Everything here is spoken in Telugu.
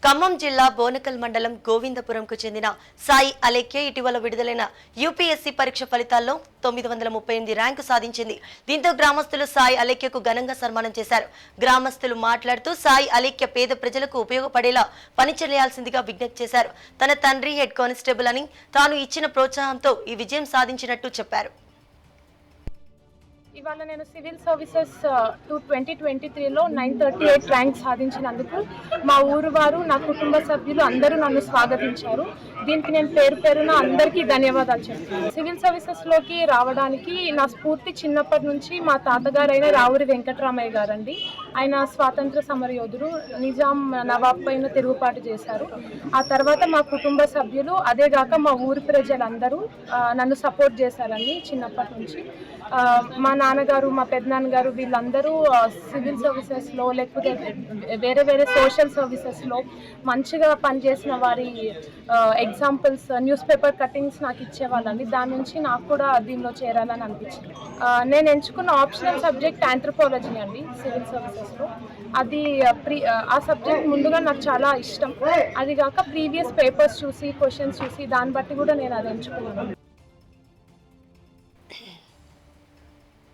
ఖమ్మం జిల్లా బోనకల్ మండలం గోవిందపురంకు చెందిన సాయి అలేఖ్య ఇటీవల విడుదలైన యూపీఎస్సీ పరీక్ష ఫలితాల్లో 938 ర్యాంకు సాధించింది. దీంతో గ్రామస్తులు సాయి అలేఖ్యకు ఘనంగా సన్మానం చేశారు. గ్రామస్తులు మాట్లాడుతూ సాయి అలేఖ్య పేద ప్రజలకు ఉపయోగపడేలా పనిచేయాల్సిందిగా విజ్ఞప్తి చేశారు. తన తండ్రి హెడ్ కానిస్టేబుల్ అని తాను ఇచ్చిన ప్రోత్సాహంతో ఈ విజయం సాధించినట్టు చెప్పారు. ఇవాళ నేను సివిల్ సర్వీసెస్ 2023లో 938 ర్యాంక్ సాధించినందుకు మా ఊరు వారు, నా కుటుంబ సభ్యులు అందరూ నన్ను స్వాగతించారు. దీనికి నేను పేరు పేరున అందరికీ ధన్యవాదాలు చెప్తున్నాను. సివిల్ సర్వీసెస్లోకి రావడానికి నా స్ఫూర్తి చిన్నప్పటి నుంచి మా తాతగారైన రావురి వెంకటరామయ్య గారండి. ఆయన స్వాతంత్ర సమరయోధుడు, నిజాం నవాబ్ పైన తిరుగుబాటు చేశారు. ఆ తర్వాత మా కుటుంబ సభ్యులు, అదేగాక మా ఊరి ప్రజలందరూ నన్ను సపోర్ట్ చేశారండి చిన్నప్పటి నుంచి. మా నాన్నగారు, మా పెద్దనాన్నగారు వీళ్ళందరూ సివిల్ సర్వీసెస్లో లేకపోతే వేరే వేరే సోషల్ సర్వీసెస్లో మంచిగా పనిచేసిన వారి ఎగ్జాంపుల్స్, న్యూస్ పేపర్ కటింగ్స్ నాకు ఇచ్చేవాళ్ళండి. దాని నుంచి నాకు కూడా దీనిలో చేరాలని అనిపించింది. నేను ఎంచుకున్న ఆప్షనల్ సబ్జెక్ట్ ఆంథ్రోపాలజీ అండి సివిల్ సర్వీసెస్లో. అది ఆ సబ్జెక్ట్ ముందుగా నాకు చాలా ఇష్టం. అది కాక ప్రీవియస్ పేపర్స్ చూసి, క్వశ్చన్స్ చూసి దాన్ని బట్టి కూడా నేను అది ఎంచుకున్నాను.